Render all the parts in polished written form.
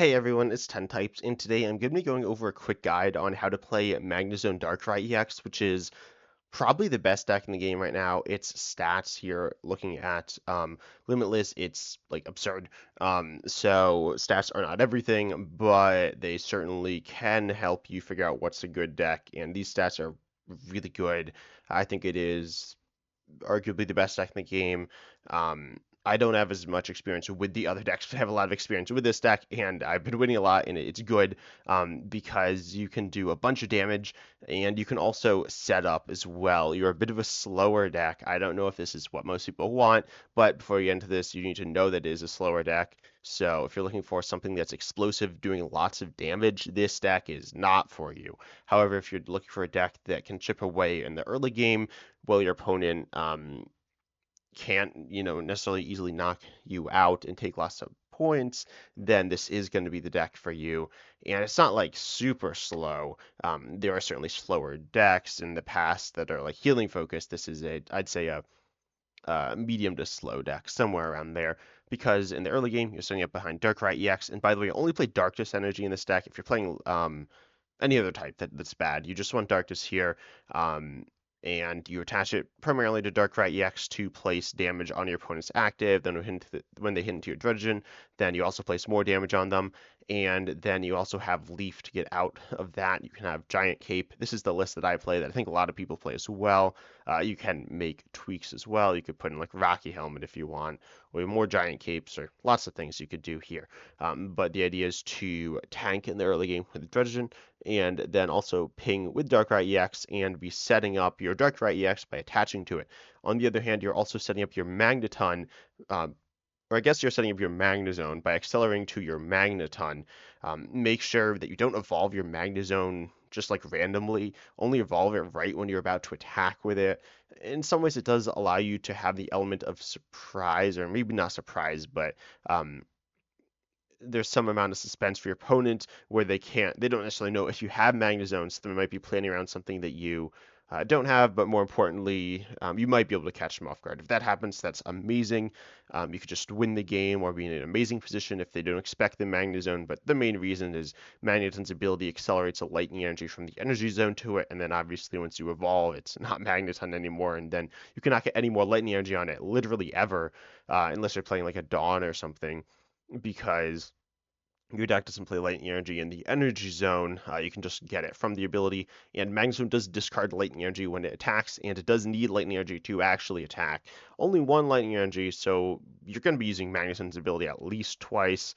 Hey everyone, it's 10 Types, and today I'm going to be going over a quick guide on how to play Magnezone Darkrai EX, which is probably the best deck in the game right now. Its stats here, looking at Limitless, it's like absurd. So stats are not everything, but they certainly can help you figure out what's a good deck, and these stats are really good. I think it is arguably the best deck in the game. I don't have as much experience with the other decks, but I have a lot of experience with this deck, and I've been winning a lot, and it's good because you can do a bunch of damage, and you can also set up as well. You're a bit of a slower deck. I don't know if this is what most people want, but before you get into this, you need to know that it is a slower deck. So if you're looking for something that's explosive, doing lots of damage, this deck is not for you. However, if you're looking for a deck that can chip away in the early game, while your opponent can't, necessarily easily knock you out and take lots of points, then this is going to be the deck for you. And it's not like super slow. There are certainly slower decks in the past that are like healing focused. This is I'd say a medium to slow deck, somewhere around there. Because in the early game, you're setting up behind Darkrai EX. And by the way, only play Darkness Energy in this deck. If you're playing any other type that's bad, you just want Darkness here. Um, and you attach it primarily to Darkrai EX to place damage on your opponent's active. Then when they hit into your Dredgen, then you also place more damage on them. And then you also have Leaf to get out of that. You can have Giant Cape. This is the list that I play that I think a lot of people play as well. You can make tweaks as well. You could put in like Rocky Helmet if you want, or more Giant Capes, or lots of things you could do here. But the idea is to tank in the early game with Dredgen, and then also ping with Darkrai EX and be setting up your Darkrai EX by attaching to it. On the other hand, you're also setting up your Magneton, or I guess you're setting up your Magnezone by accelerating to your Magneton. Make sure that you don't evolve your Magnezone just like randomly, only evolve it right when you're about to attack with it. In some ways, it does allow you to have the element of surprise, or maybe not surprise, but um, there's some amount of suspense for your opponent where they don't necessarily know if you have Magnezone, so they might be planning around something that you don't have, but more importantly, you might be able to catch them off guard. If that happens, that's amazing. You could just win the game or be in an amazing position if they don't expect the Magnezone, but the main reason is Magneton's ability accelerates a lightning energy from the energy zone to it, and then obviously once you evolve, it's not Magneton anymore, and then you cannot get any more lightning energy on it, literally ever, unless you're playing like a Dawn or something, because your deck doesn't play lightning energy in the energy zone. You can just get it from the ability. And Magnezone does discard lightning energy when it attacks, and it does need lightning energy to actually attack. Only one lightning energy, so you're going to be using Magnezone's ability at least twice,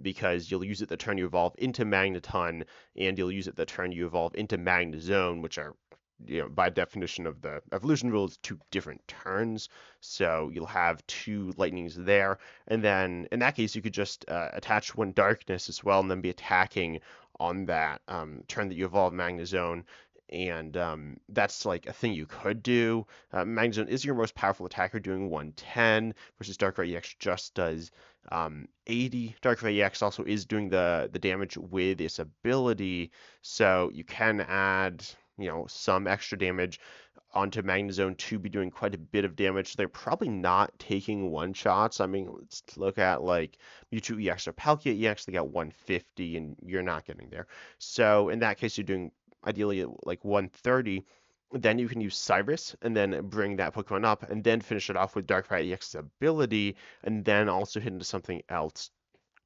because you'll use it the turn you evolve into Magneton, and you'll use it the turn you evolve into Magnezone, which are, by definition of the evolution rules, two different turns. So you'll have two lightnings there, and then in that case, you could just attach one darkness as well, and then be attacking on that turn that you evolve Magnezone. And that's like a thing you could do. Magnezone is your most powerful attacker, doing 110 versus Darkrai EX just does 80. Darkrai EX also is doing the damage with its ability, so you can add some extra damage onto Magnezone to be doing quite a bit of damage. They're probably not taking one shots. I mean, let's look at like Mewtwo EX or Palkia EX. They got 150, and you're not getting there. So in that case, you're doing ideally like 130. Then you can use Cyrus and then bring that Pokemon up, and then finish it off with Darkrai EX's ability, and then also hit into something else.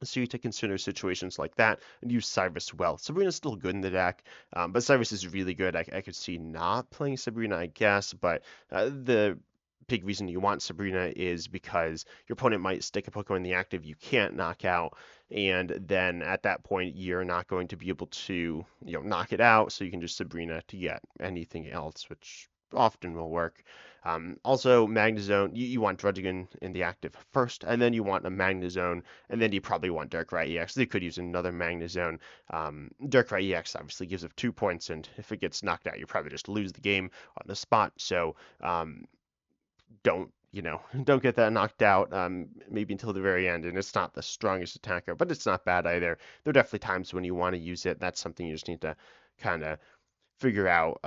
So you to consider situations like that and use Cyrus well. Sabrina's still good in the deck, but Cyrus is really good. I could see not playing Sabrina, I guess, but the big reason you want Sabrina is because your opponent might stick a Pokemon in the active you can't knock out, and then at that point you're not going to be able to knock it out, so you can just Sabrina to get anything else, which often will work. Also, Magnezone, you want Druddigon in the active first, and then you want a Magnezone, and then you probably want Darkrai EX. They could use another Magnezone. Darkrai EX obviously gives up 2 points, and if it gets knocked out, you probably just lose the game on the spot. So don't don't get that knocked out maybe until the very end. And it's not the strongest attacker, but it's not bad either. There are definitely times when you want to use it. That's something you just need to kind of figure out.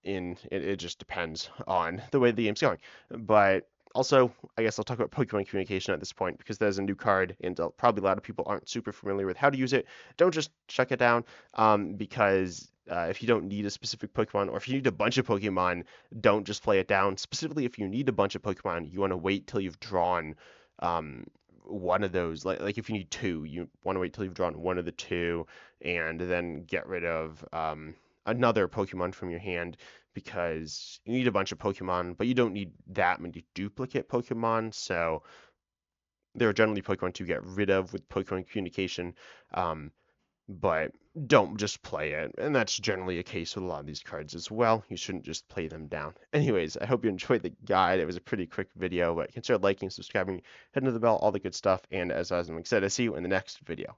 It just depends on the way the game's going. But Also, I guess I'll talk about Pokemon communication at this point because there's a new card, and probably a lot of people aren't super familiar with how to use it. Don't just chuck it down, because if you don't need a specific Pokemon, or if you need a bunch of Pokemon, don't just play it down. Specifically, if you need a bunch of Pokemon, you want to wait till you've drawn um, one of those. Like if you need two, you want to wait till you've drawn one of the two, and then get rid of another Pokemon from your hand because you need a bunch of Pokemon, but you don't need that many duplicate Pokemon. So there are generally Pokemon to get rid of with Pokemon communication, um, but don't just play it. And that's generally a case with a lot of these cards as well. You shouldn't just play them down. Anyways, I hope you enjoyed the guide. It was a pretty quick video, but consider liking, subscribing, hitting the bell, all the good stuff. And as I was excited to see you in the next video.